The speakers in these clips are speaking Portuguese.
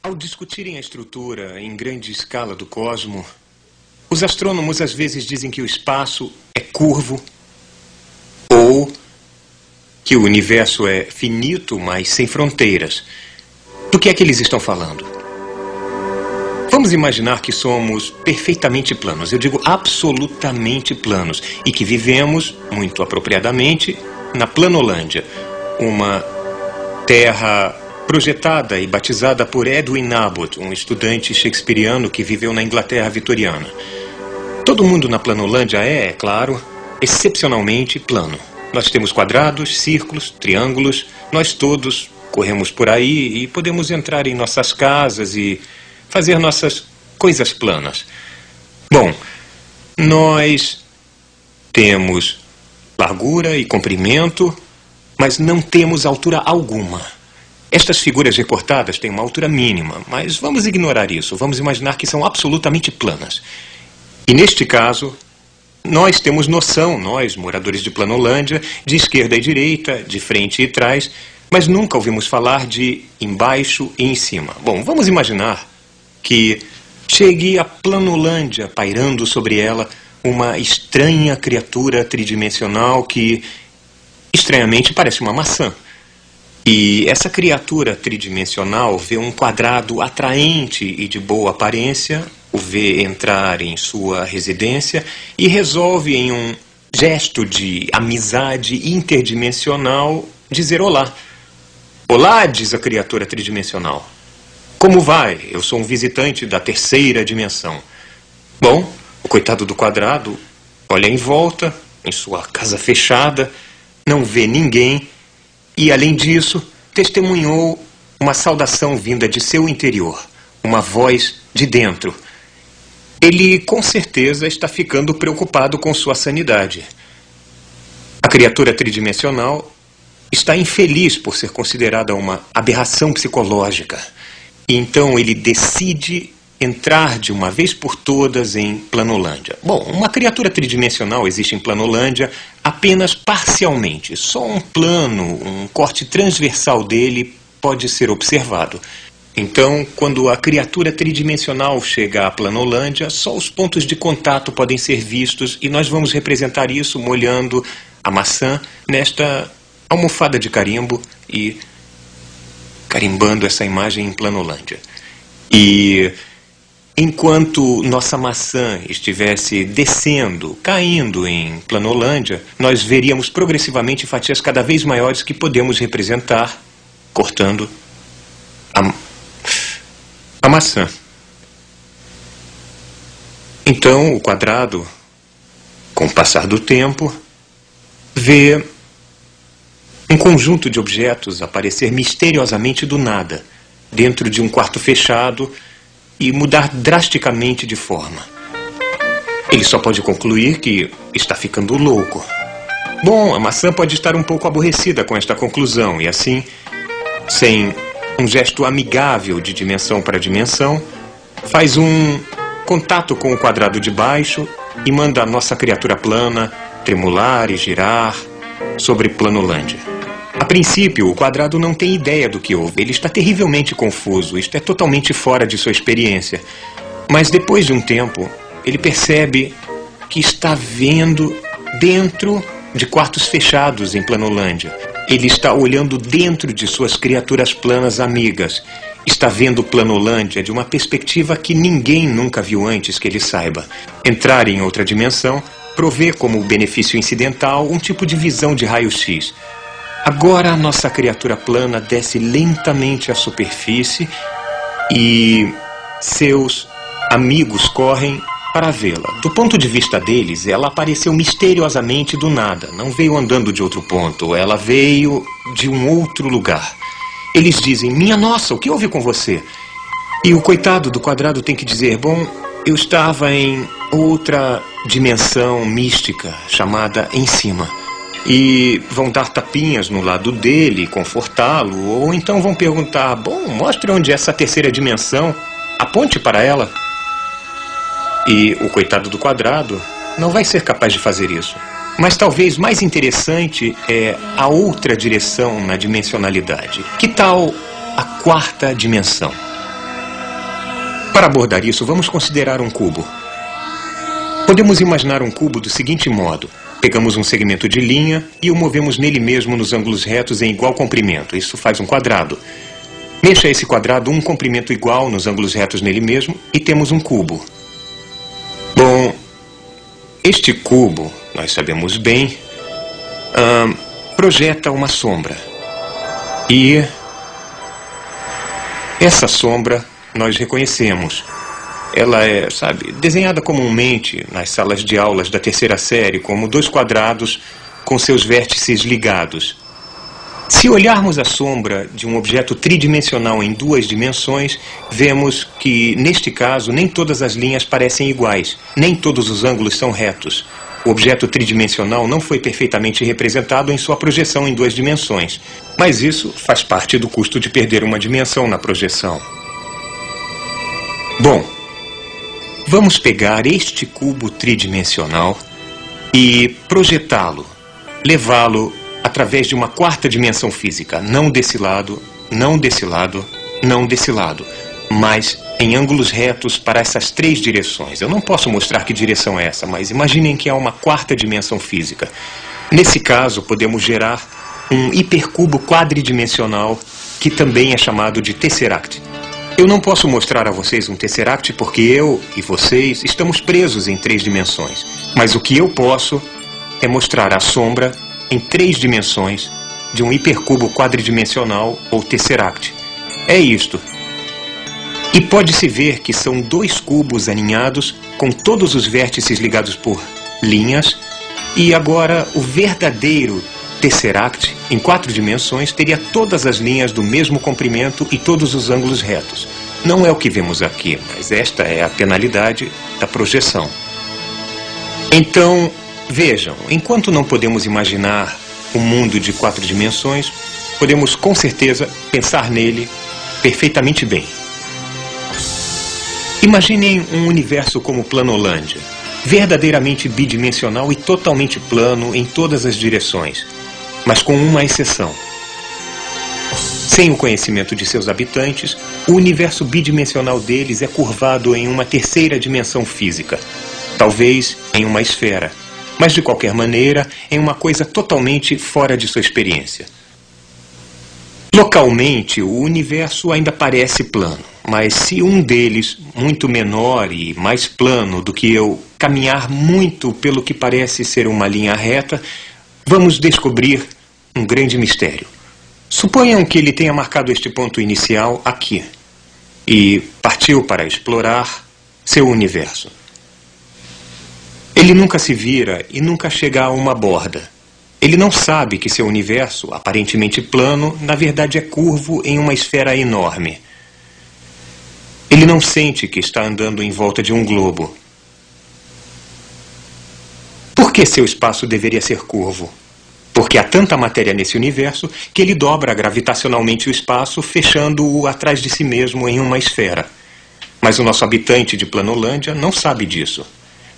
Ao discutirem a estrutura em grande escala do cosmo, os astrônomos às vezes dizem que o espaço é curvo ou que o universo é finito, mas sem fronteiras. Do que é que eles estão falando? Vamos imaginar que somos perfeitamente planos, eu digo absolutamente planos, e que vivemos, muito apropriadamente, na Planolândia, uma terra projetada e batizada por Edwin Abbott, um estudante shakespeariano que viveu na Inglaterra vitoriana. Todo mundo na Planolândia é claro, excepcionalmente plano. Nós temos quadrados, círculos, triângulos, nós todos corremos por aí e podemos entrar em nossas casas e fazer nossas coisas planas. Bom, nós temos largura e comprimento, mas não temos altura alguma. Estas figuras recortadas têm uma altura mínima, mas vamos ignorar isso. Vamos imaginar que são absolutamente planas. E neste caso, nós temos noção, nós, moradores de Planolândia, de esquerda e direita, de frente e trás, mas nunca ouvimos falar de embaixo e em cima. Bom, vamos imaginar que chegue a Planolândia, pairando sobre ela uma estranha criatura tridimensional que, estranhamente, parece uma maçã. E essa criatura tridimensional vê um quadrado atraente e de boa aparência, o vê entrar em sua residência e resolve, em um gesto de amizade interdimensional, dizer olá. Olá, diz a criatura tridimensional. Como vai? Eu sou um visitante da terceira dimensão. Bom, o coitado do quadrado olha em volta, em sua casa fechada, não vê ninguém e, além disso, testemunhou uma saudação vinda de seu interior, uma voz de dentro. Ele, com certeza, está ficando preocupado com sua sanidade. A criatura tridimensional está infeliz por ser considerada uma aberração psicológica. E então ele decide entrar de uma vez por todas em Planolândia. Bom, uma criatura tridimensional existe em Planolândia apenas parcialmente. Só um plano, um corte transversal dele pode ser observado. Então, quando a criatura tridimensional chega à Planolândia, só os pontos de contato podem ser vistos e nós vamos representar isso molhando a maçã nesta almofada de carimbo e carimbando essa imagem em Planolândia. E enquanto nossa maçã estivesse descendo, caindo em Planolândia, nós veríamos progressivamente fatias cada vez maiores que podemos representar cortando a maçã. Então, o quadrado, com o passar do tempo, vê um conjunto de objetos aparecer misteriosamente do nada, dentro de um quarto fechado e mudar drasticamente de forma. Ele só pode concluir que está ficando louco. Bom, a maçã pode estar um pouco aborrecida com esta conclusão e assim, sem um gesto amigável de dimensão para dimensão, faz um contato com o quadrado de baixo e manda a nossa criatura plana tremular e girar sobre Planolândia. A princípio, o quadrado não tem ideia do que houve. Ele está terrivelmente confuso. Isto é totalmente fora de sua experiência. Mas depois de um tempo, ele percebe que está vendo dentro de quartos fechados em Planolândia. Ele está olhando dentro de suas criaturas planas amigas. Está vendo Planolândia de uma perspectiva que ninguém nunca viu antes que ele saiba. Entrar em outra dimensão provê como benefício incidental um tipo de visão de raio-x. Agora a nossa criatura plana desce lentamente à superfície e seus amigos correm para vê-la. Do ponto de vista deles, ela apareceu misteriosamente do nada. Não veio andando de outro ponto, ela veio de um outro lugar. Eles dizem, minha nossa, o que houve com você? E o coitado do quadrado tem que dizer, bom, eu estava em outra dimensão mística chamada em cima. E vão dar tapinhas no lado dele, confortá-lo, ou então vão perguntar, bom, mostre onde é essa terceira dimensão, aponte para ela. E o coitado do quadrado não vai ser capaz de fazer isso. Mas talvez mais interessante é a outra direção na dimensionalidade. Que tal a quarta dimensão? Para abordar isso, vamos considerar um cubo. Podemos imaginar um cubo do seguinte modo. Pegamos um segmento de linha e o movemos nele mesmo nos ângulos retos em igual comprimento. Isso faz um quadrado. Mexa esse quadrado um comprimento igual nos ângulos retos nele mesmo e temos um cubo. Bom, este cubo, nós sabemos bem, projeta uma sombra. E essa sombra nós reconhecemos. Ela é, desenhada comumente nas salas de aulas da terceira série como dois quadrados com seus vértices ligados. Se olharmos a sombra de um objeto tridimensional em duas dimensões, vemos que, neste caso, nem todas as linhas parecem iguais, nem todos os ângulos são retos. O objeto tridimensional não foi perfeitamente representado em sua projeção em duas dimensões, mas isso faz parte do custo de perder uma dimensão na projeção. Bom, vamos pegar este cubo tridimensional e projetá-lo, levá-lo através de uma quarta dimensão física, não desse lado, não desse lado, não desse lado, mas em ângulos retos para essas três direções. Eu não posso mostrar que direção é essa, mas imaginem que há uma quarta dimensão física. Nesse caso, podemos gerar um hipercubo quadridimensional que também é chamado de tesseract. Eu não posso mostrar a vocês um tesseract porque eu e vocês estamos presos em três dimensões. Mas o que eu posso é mostrar a sombra em três dimensões de um hipercubo quadridimensional ou tesseract. É isto. E pode-se ver que são dois cubos aninhados com todos os vértices ligados por linhas. E agora o verdadeiro tesseract, em quatro dimensões, teria todas as linhas do mesmo comprimento e todos os ângulos retos. Não é o que vemos aqui, mas esta é a penalidade da projeção. Então, vejam, enquanto não podemos imaginar um mundo de quatro dimensões, podemos com certeza pensar nele perfeitamente bem. Imaginem um universo como Planolândia, verdadeiramente bidimensional e totalmente plano em todas as direções, mas com uma exceção. Sem o conhecimento de seus habitantes, o universo bidimensional deles é curvado em uma terceira dimensão física, talvez em uma esfera, mas de qualquer maneira em uma coisa totalmente fora de sua experiência. Localmente, o universo ainda parece plano, mas se um deles, muito menor e mais plano do que eu, caminhar muito pelo que parece ser uma linha reta, vamos descobrir um grande mistério. Suponham que ele tenha marcado este ponto inicial aqui e partiu para explorar seu universo. Ele nunca se vira e nunca chega a uma borda. Ele não sabe que seu universo, aparentemente plano, na verdade é curvo em uma esfera enorme. Ele não sente que está andando em volta de um globo. Por que seu espaço deveria ser curvo? Porque há tanta matéria nesse universo que ele dobra gravitacionalmente o espaço, fechando-o atrás de si mesmo em uma esfera. Mas o nosso habitante de Planolândia não sabe disso.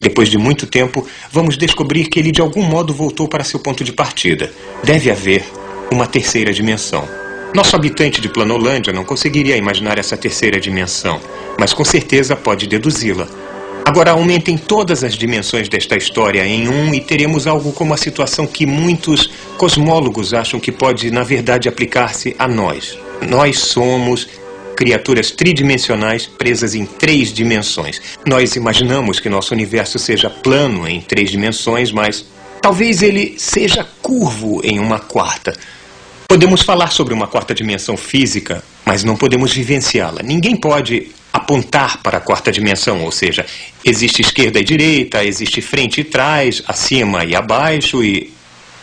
Depois de muito tempo, vamos descobrir que ele de algum modo voltou para seu ponto de partida. Deve haver uma terceira dimensão. Nosso habitante de Planolândia não conseguiria imaginar essa terceira dimensão, mas com certeza pode deduzi-la. Agora aumentem todas as dimensões desta história em um e teremos algo como a situação que muitos cosmólogos acham que pode, na verdade, aplicar-se a nós. Nós somos criaturas tridimensionais presas em três dimensões. Nós imaginamos que nosso universo seja plano em três dimensões, mas talvez ele seja curvo em uma quarta. Podemos falar sobre uma quarta dimensão física, mas não podemos vivenciá-la. Ninguém pode apontar para a quarta dimensão, ou seja, existe esquerda e direita, existe frente e trás, acima e abaixo, e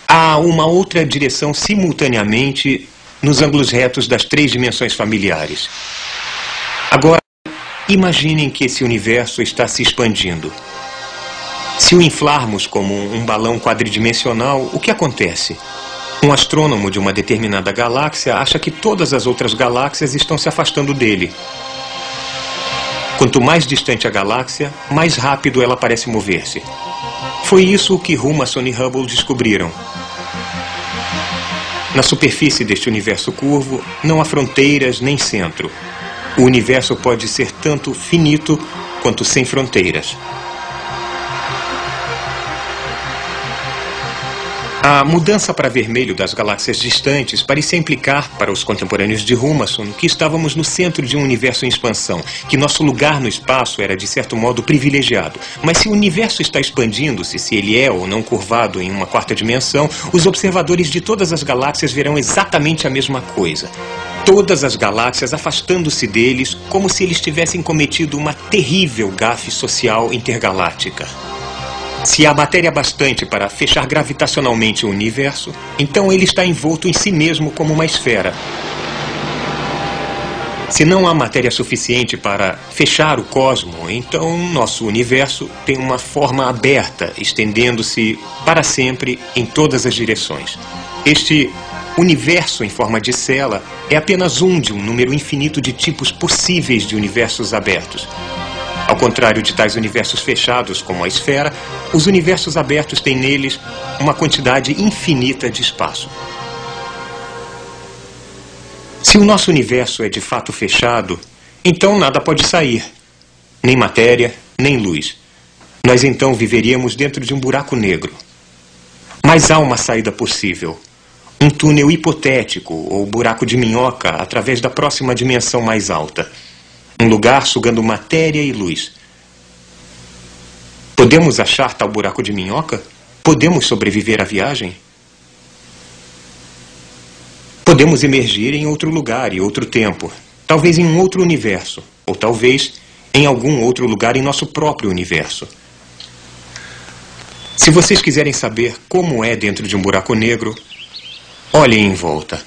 há uma outra direção simultaneamente nos ângulos retos das três dimensões familiares. Agora, imaginem que esse universo está se expandindo. Se o inflarmos como um balão quadridimensional, o que acontece? Um astrônomo de uma determinada galáxia acha que todas as outras galáxias estão se afastando dele. Quanto mais distante a galáxia, mais rápido ela parece mover-se. Foi isso que Humason e Hubble descobriram. Na superfície deste universo curvo, não há fronteiras nem centro. o universo pode ser tanto finito quanto sem fronteiras. A mudança para vermelho das galáxias distantes parecia implicar, para os contemporâneos de Humason, que estávamos no centro de um universo em expansão, que nosso lugar no espaço era, de certo modo, privilegiado. Mas se o universo está expandindo-se, se ele é ou não curvado em uma quarta dimensão, os observadores de todas as galáxias verão exatamente a mesma coisa. Todas as galáxias afastando-se deles, como se eles tivessem cometido uma terrível gafe social intergaláctica. Se há matéria bastante para fechar gravitacionalmente o universo, então ele está envolto em si mesmo como uma esfera. Se não há matéria suficiente para fechar o cosmo, então nosso universo tem uma forma aberta, estendendo-se para sempre em todas as direções. Este universo em forma de cela é apenas um de um número infinito de tipos possíveis de universos abertos. Ao contrário de tais universos fechados, como a esfera, os universos abertos têm neles uma quantidade infinita de espaço. Se o nosso universo é de fato fechado, então nada pode sair, nem matéria, nem luz. Nós então viveríamos dentro de um buraco negro. Mas há uma saída possível, um túnel hipotético ou buraco de minhoca através da próxima dimensão mais alta. Um lugar sugando matéria e luz. Podemos achar tal buraco de minhoca? Podemos sobreviver à viagem? Podemos emergir em outro lugar e outro tempo. Talvez em um outro universo. Ou talvez em algum outro lugar em nosso próprio universo. Se vocês quiserem saber como é dentro de um buraco negro, olhem em volta.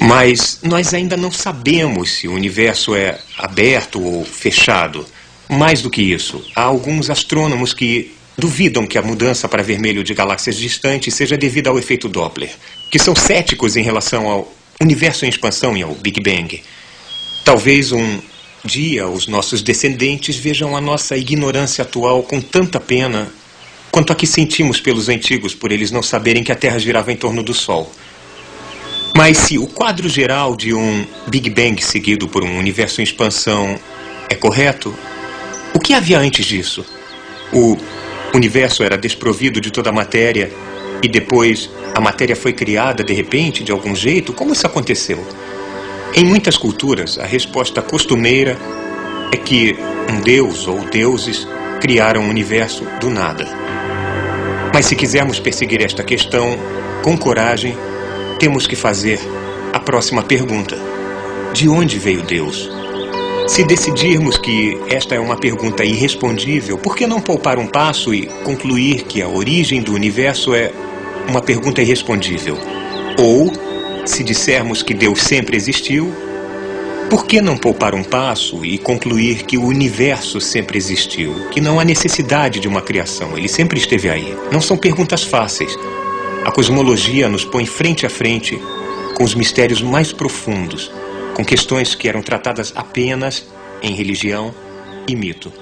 Mas nós ainda não sabemos se o universo é aberto ou fechado. Mais do que isso, há alguns astrônomos que duvidam que a mudança para vermelho de galáxias distantes seja devida ao efeito Doppler, que são céticos em relação ao universo em expansão e ao Big Bang. Talvez um dia os nossos descendentes vejam a nossa ignorância atual com tanta pena quanto a que sentimos pelos antigos por eles não saberem que a Terra girava em torno do Sol. Mas se o quadro geral de um Big Bang seguido por um universo em expansão é correto, o que havia antes disso? O universo era desprovido de toda a matéria e depois a matéria foi criada de repente, de algum jeito? Como isso aconteceu? Em muitas culturas, a resposta costumeira é que um deus ou deuses criaram o universo do nada. Mas se quisermos perseguir esta questão com coragem, temos que fazer a próxima pergunta. De onde veio Deus? Se decidirmos que esta é uma pergunta irrespondível, por que não poupar um passo e concluir que a origem do universo é uma pergunta irrespondível? Ou, se dissermos que Deus sempre existiu, por que não poupar um passo e concluir que o universo sempre existiu? Que não há necessidade de uma criação, ele sempre esteve aí. Não são perguntas fáceis. A cosmologia nos põe frente a frente com os mistérios mais profundos, com questões que eram tratadas apenas em religião e mito.